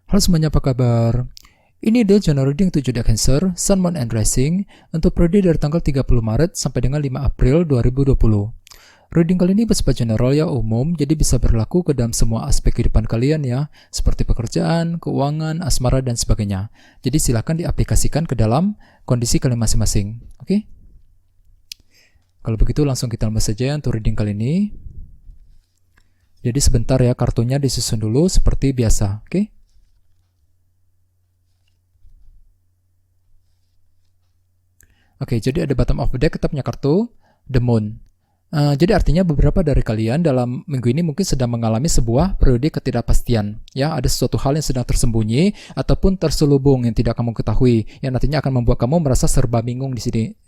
Halo semuanya, apa kabar? Ini adalah channel reading 7 deck Cancer, Sun, Moon, and Rising untuk periode dari tanggal 30 Maret sampai dengan 5 April 2020. Reading kali ini bersifat general ya, umum, jadi bisa berlaku ke dalam semua aspek kehidupan kalian ya, seperti pekerjaan, keuangan, asmara, dan sebagainya. Jadi silakan diaplikasikan ke dalam kondisi kalian masing-masing. Oke? Kalau begitu langsung kita mulai saja untuk reading kali ini. Jadi sebentar ya, kartunya disusun dulu seperti biasa. Oke? Oke, jadi ada bottom of the deck, kita punya kartu The Moon. Jadi artinya beberapa dari kalian dalam minggu ini mungkin sedang mengalami sebuah periode ketidakpastian. Ya, ada sesuatu hal yang sedang tersembunyi ataupun terselubung yang tidak kamu ketahui, yang nantinya akan membuat kamu merasa serba bingung di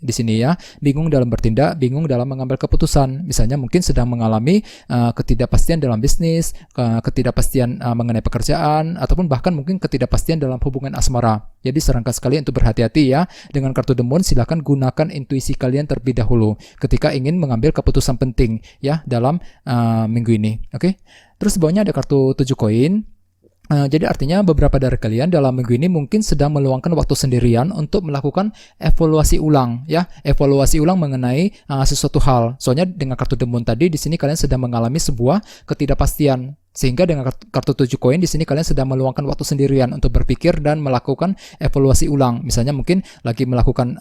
sini ya. Bingung dalam bertindak, bingung dalam mengambil keputusan. Misalnya mungkin sedang mengalami ketidakpastian dalam bisnis, ketidakpastian mengenai pekerjaan, ataupun bahkan mungkin ketidakpastian dalam hubungan asmara. Jadi sarankan sekali untuk berhati-hati ya. Dengan kartu The Moon, silakan gunakan intuisi kalian terlebih dahulu ketika ingin mengambil keputusan penting ya dalam minggu ini. Oke. Terus bawahnya ada kartu 7 koin. Jadi artinya beberapa dari kalian dalam minggu ini mungkin sedang meluangkan waktu sendirian untuk melakukan evaluasi ulang ya, evaluasi ulang mengenai sesuatu hal. Soalnya dengan kartu The Moon tadi di sini kalian sedang mengalami sebuah ketidakpastian. Sehingga dengan kartu 7 koin di sini kalian sedang meluangkan waktu sendirian untuk berpikir dan melakukan evaluasi ulang. Misalnya mungkin lagi melakukan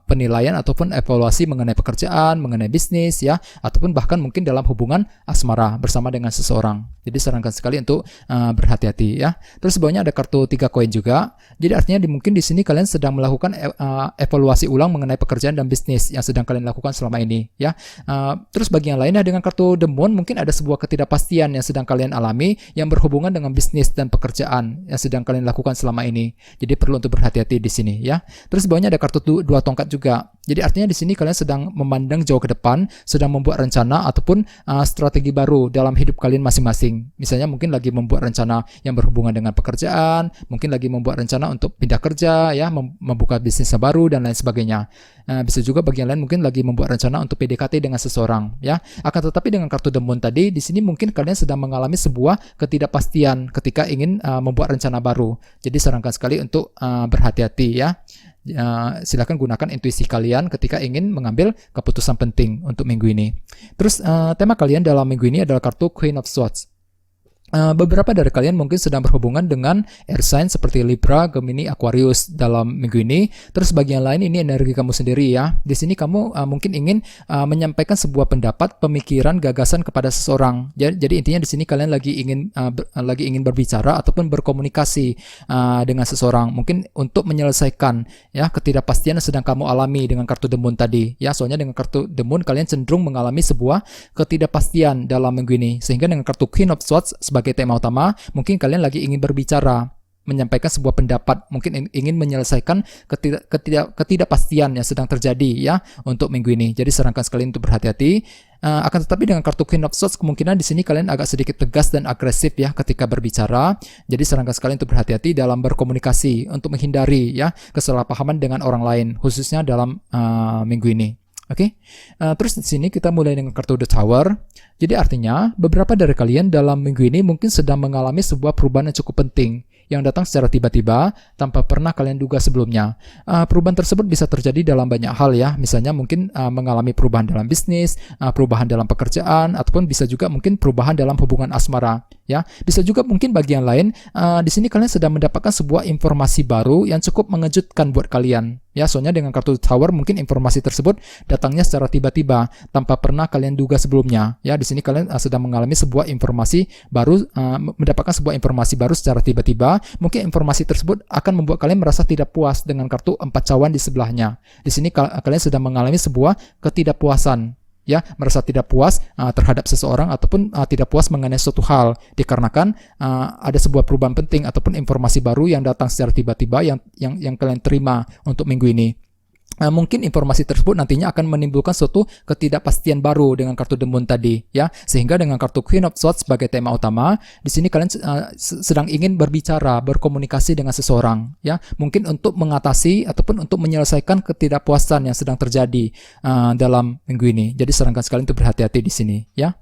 penilaian ataupun evaluasi mengenai pekerjaan, mengenai bisnis ya, ataupun bahkan mungkin dalam hubungan asmara bersama dengan seseorang. Jadi sarankan sekali untuk berhati-hati ya. Terus bawahnya ada kartu 3 koin juga. Jadi artinya mungkin di sini kalian sedang melakukan evaluasi ulang mengenai pekerjaan dan bisnis yang sedang kalian lakukan selama ini ya. Terus bagi yang lainnya dengan kartu The Moon mungkin ada sebuah ketidakpastian yang sedang kalian alami yang berhubungan dengan bisnis dan pekerjaan yang sedang kalian lakukan selama ini. Jadi perlu untuk berhati-hati di sini ya. Terus bawahnya ada kartu 2 tongkat juga. Jadi artinya di sini kalian sedang memandang jauh ke depan, sedang membuat rencana ataupun strategi baru dalam hidup kalian masing-masing. Misalnya mungkin lagi membuat rencana yang berhubungan dengan pekerjaan, mungkin lagi membuat rencana untuk pindah kerja ya, membuka bisnis yang baru dan lain sebagainya. Bisa juga bagi yang lain mungkin lagi membuat rencana untuk PDKT dengan seseorang ya. Akan tetapi dengan kartu The Moon tadi di sini mungkin kalian sedang mengalami sebuah ketidakpastian ketika ingin membuat rencana baru. Jadi sarankan sekali untuk berhati-hati ya. Silakan gunakan intuisi kalian ketika ingin mengambil keputusan penting untuk minggu ini. Terus tema kalian dalam minggu ini adalah kartu Queen of Swords. Beberapa dari kalian mungkin sedang berhubungan dengan air sign seperti Libra, Gemini, Aquarius dalam minggu ini. Terus bagian lain ini energi kamu sendiri ya. Di sini kamu mungkin ingin menyampaikan sebuah pendapat, pemikiran, gagasan kepada seseorang. Jadi intinya di sini kalian lagi ingin berbicara ataupun berkomunikasi dengan seseorang. Mungkin untuk menyelesaikan ya ketidakpastian yang sedang kamu alami dengan kartu The Moon tadi. Ya, soalnya dengan kartu The Moon kalian cenderung mengalami sebuah ketidakpastian dalam minggu ini. Sehingga dengan kartu Queen of Swords sebagai tema utama, mungkin kalian lagi ingin berbicara, menyampaikan sebuah pendapat, mungkin ingin menyelesaikan ketidakpastian yang sedang terjadi ya untuk minggu ini. Jadi sarankan sekalian untuk berhati-hati. Akan tetapi dengan kartu Queen of Swords kemungkinan di sini kalian agak sedikit tegas dan agresif ya ketika berbicara. Jadi sarankan sekalian untuk berhati-hati dalam berkomunikasi untuk menghindari ya kesalahpahaman dengan orang lain, khususnya dalam minggu ini. Oke, terus di sini kita mulai dengan kartu The Tower. Jadi artinya beberapa dari kalian dalam minggu ini mungkin sedang mengalami sebuah perubahan yang cukup penting yang datang secara tiba-tiba tanpa pernah kalian duga sebelumnya. Perubahan tersebut bisa terjadi dalam banyak hal ya, misalnya mungkin mengalami perubahan dalam bisnis, perubahan dalam pekerjaan, ataupun bisa juga mungkin perubahan dalam hubungan asmara. Ya, bisa juga mungkin bagi yang lain di sini kalian sedang mendapatkan sebuah informasi baru yang cukup mengejutkan buat kalian. Ya, soalnya dengan kartu Tower mungkin informasi tersebut datangnya secara tiba-tiba tanpa pernah kalian duga sebelumnya. Ya, di sini kalian sedang mengalami sebuah informasi baru, mendapatkan sebuah informasi baru secara tiba-tiba. Mungkin informasi tersebut akan membuat kalian merasa tidak puas dengan kartu 4 cawan di sebelahnya. Di sini kalian sedang mengalami sebuah ketidakpuasan. Ya, merasa tidak puas terhadap seseorang ataupun tidak puas mengenai suatu hal dikarenakan ada sebuah perubahan penting ataupun informasi baru yang datang secara tiba-tiba yang kalian terima untuk minggu ini. Mungkin informasi tersebut nantinya akan menimbulkan suatu ketidakpastian baru dengan kartu The Moon tadi ya, sehingga dengan kartu Queen of Swords sebagai tema utama di sini kalian sedang ingin berbicara, berkomunikasi dengan seseorang ya, mungkin untuk mengatasi ataupun untuk menyelesaikan ketidakpuasan yang sedang terjadi dalam minggu ini. Jadi sarankan sekalian untuk berhati-hati di sini ya.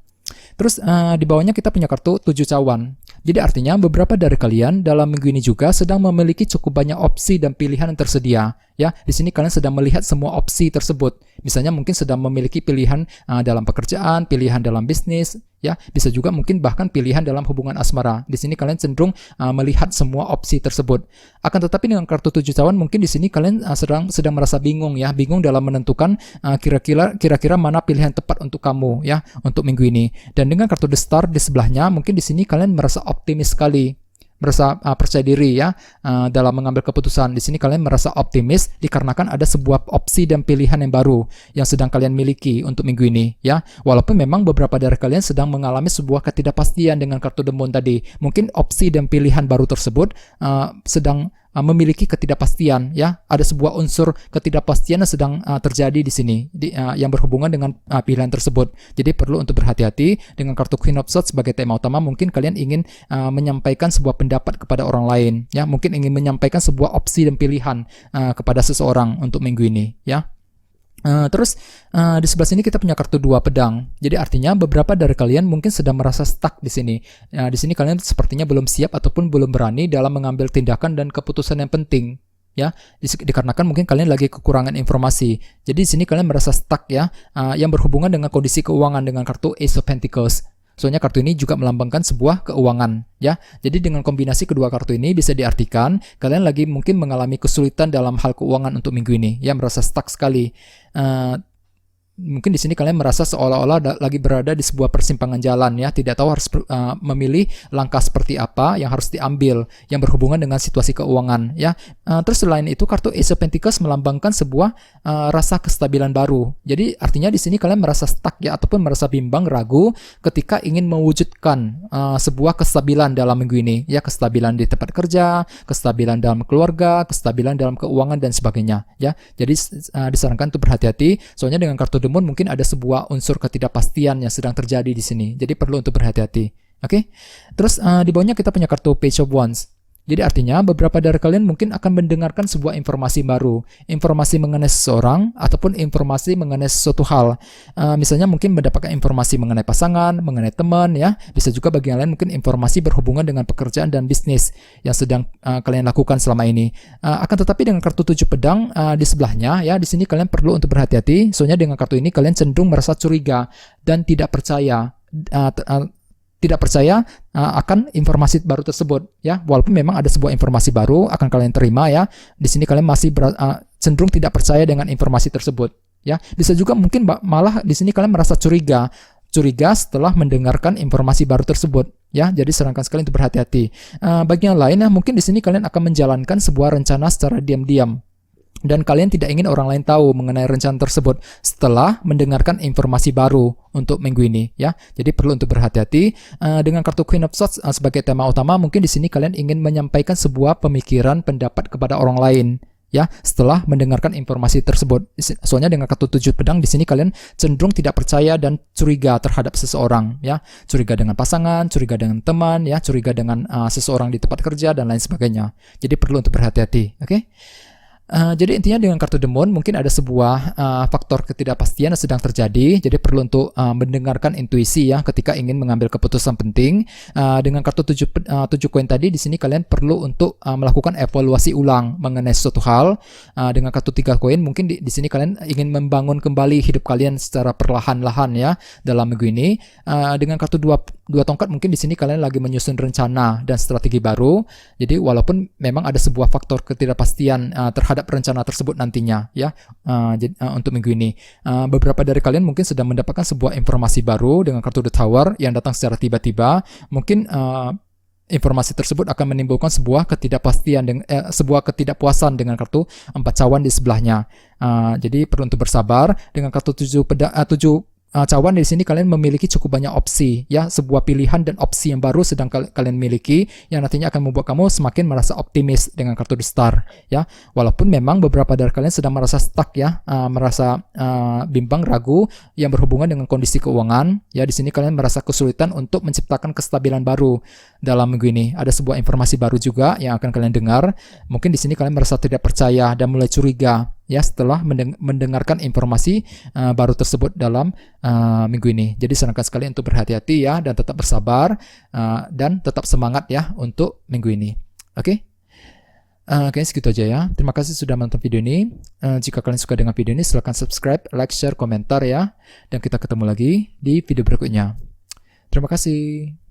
Terus di bawahnya kita punya kartu 7 cawan. Jadi artinya beberapa dari kalian dalam minggu ini juga sedang memiliki cukup banyak opsi dan pilihan yang tersedia. Ya, di sini kalian sedang melihat semua opsi tersebut. Misalnya mungkin sedang memiliki pilihan dalam pekerjaan, pilihan dalam bisnis, ya, bisa juga mungkin bahkan pilihan dalam hubungan asmara. Di sini kalian cenderung melihat semua opsi tersebut. Akan tetapi dengan kartu 7 cawan mungkin di sini kalian sedang merasa bingung ya, bingung dalam menentukan kira-kira mana pilihan tepat untuk kamu ya untuk minggu ini. Dan dengan kartu The Star di sebelahnya mungkin di sini kalian merasa optimis sekali, merasa percaya diri ya dalam mengambil keputusan. Di sini kalian merasa optimis dikarenakan ada sebuah opsi dan pilihan yang baru yang sedang kalian miliki untuk minggu ini ya. Walaupun memang beberapa dari kalian sedang mengalami sebuah ketidakpastian dengan kartu The Moon tadi. Mungkin opsi dan pilihan baru tersebut sedang memiliki ketidakpastian ya, ada sebuah unsur ketidakpastian yang sedang terjadi di sini yang berhubungan dengan pilihan tersebut. Jadi perlu untuk berhati-hati dengan kartu Queen of Swords sebagai tema utama. Mungkin kalian ingin menyampaikan sebuah pendapat kepada orang lain ya, mungkin ingin menyampaikan sebuah opsi dan pilihan kepada seseorang untuk minggu ini ya. Terus di sebelah sini kita punya kartu 2 pedang. Jadi artinya beberapa dari kalian mungkin sedang merasa stuck di sini. Di sini kalian sepertinya belum siap ataupun belum berani dalam mengambil tindakan dan keputusan yang penting. Ya, dikarenakan mungkin kalian lagi kekurangan informasi. Jadi di sini kalian merasa stuck ya, yang berhubungan dengan kondisi keuangan dengan kartu Ace of Pentacles. Soalnya kartu ini juga melambangkan sebuah keuangan ya. Jadi dengan kombinasi kedua kartu ini bisa diartikan kalian lagi mungkin mengalami kesulitan dalam hal keuangan untuk minggu ini ya, merasa stuck sekali. Mungkin di sini kalian merasa seolah-olah lagi berada di sebuah persimpangan jalan ya, tidak tahu harus memilih langkah seperti apa yang harus diambil yang berhubungan dengan situasi keuangan ya. Terus selain itu kartu Ace of Pentacles melambangkan sebuah rasa kestabilan baru. Jadi artinya di sini kalian merasa stuck ya, ataupun merasa bimbang, ragu ketika ingin mewujudkan sebuah kestabilan dalam minggu ini ya, kestabilan di tempat kerja, kestabilan dalam keluarga, kestabilan dalam keuangan dan sebagainya ya. Jadi disarankan untuk berhati-hati soalnya dengan kartu The Moon mungkin ada sebuah unsur ketidakpastian yang sedang terjadi di sini. Jadi perlu untuk berhati-hati. Oke. Terus di bawahnya kita punya kartu Page of Wands. Jadi artinya beberapa dari kalian mungkin akan mendengarkan sebuah informasi baru, informasi mengenai seseorang ataupun informasi mengenai sesuatu hal. Misalnya mungkin mendapatkan informasi mengenai pasangan, mengenai teman ya. Bisa juga bagi yang lain mungkin informasi berhubungan dengan pekerjaan dan bisnis yang sedang kalian lakukan selama ini. Akan tetapi dengan kartu 7 pedang di sebelahnya ya, di sini kalian perlu untuk berhati-hati. Soalnya dengan kartu ini kalian cenderung merasa curiga dan tidak percaya. Akan informasi baru tersebut ya, walaupun memang ada sebuah informasi baru akan kalian terima ya. Di sini kalian masih cenderung tidak percaya dengan informasi tersebut ya. Bisa juga mungkin malah di sini kalian merasa curiga setelah mendengarkan informasi baru tersebut ya. Jadi sarankan sekali untuk berhati-hati. Bagi yang lain ya, mungkin di sini kalian akan menjalankan sebuah rencana secara diam-diam dan kalian tidak ingin orang lain tahu mengenai rencana tersebut setelah mendengarkan informasi baru untuk minggu ini ya. Jadi perlu untuk berhati-hati dengan kartu Queen of Swords sebagai tema utama. Mungkin di sini kalian ingin menyampaikan sebuah pemikiran, pendapat kepada orang lain ya setelah mendengarkan informasi tersebut. Soalnya dengan kartu 7 pedang di sini kalian cenderung tidak percaya dan curiga terhadap seseorang ya. Curiga dengan pasangan, curiga dengan teman ya, curiga dengan seseorang di tempat kerja dan lain sebagainya. Jadi perlu untuk berhati-hati. Oke. Jadi intinya dengan kartu The Moon mungkin ada sebuah faktor ketidakpastian yang sedang terjadi. Jadi perlu untuk mendengarkan intuisi ya ketika ingin mengambil keputusan penting. Dengan kartu 7 koin tadi di sini kalian perlu untuk melakukan evaluasi ulang mengenai suatu hal. Dengan kartu 3 koin mungkin di sini kalian ingin membangun kembali hidup kalian secara perlahan-lahan ya dalam minggu ini. Dengan kartu 2 tongkat mungkin di sini kalian lagi menyusun rencana dan strategi baru. Jadi walaupun memang ada sebuah faktor ketidakpastian terhadap rencana tersebut nantinya ya, untuk minggu ini beberapa dari kalian mungkin sedang mendapatkan sebuah informasi baru dengan kartu The Tower yang datang secara tiba-tiba. Mungkin informasi tersebut akan menimbulkan sebuah ketidakpastian sebuah ketidakpuasan dengan kartu 4 cawan di sebelahnya. Jadi perlu untuk bersabar. Dengan kartu 7 cawan di sini kalian memiliki cukup banyak opsi ya, sebuah pilihan dan opsi yang baru sedang kalian miliki yang nantinya akan membuat kamu semakin merasa optimis dengan kartu The Star ya. Walaupun memang beberapa dari kalian sedang merasa stuck ya, merasa bimbang, ragu yang berhubungan dengan kondisi keuangan ya. Di sini kalian merasa kesulitan untuk menciptakan kestabilan baru dalam minggu ini. Ada sebuah informasi baru juga yang akan kalian dengar. Mungkin di sini kalian merasa tidak percaya dan mulai curiga ya setelah mendengarkan informasi baru tersebut dalam minggu ini. Jadi sarankan sekali untuk berhati-hati ya, dan tetap bersabar dan tetap semangat ya untuk minggu ini. Oke? Oke, segitu aja ya. Terima kasih sudah menonton video ini. Jika kalian suka dengan video ini, silahkan subscribe, like, share, komentar ya. Dan kita ketemu lagi di video berikutnya. Terima kasih.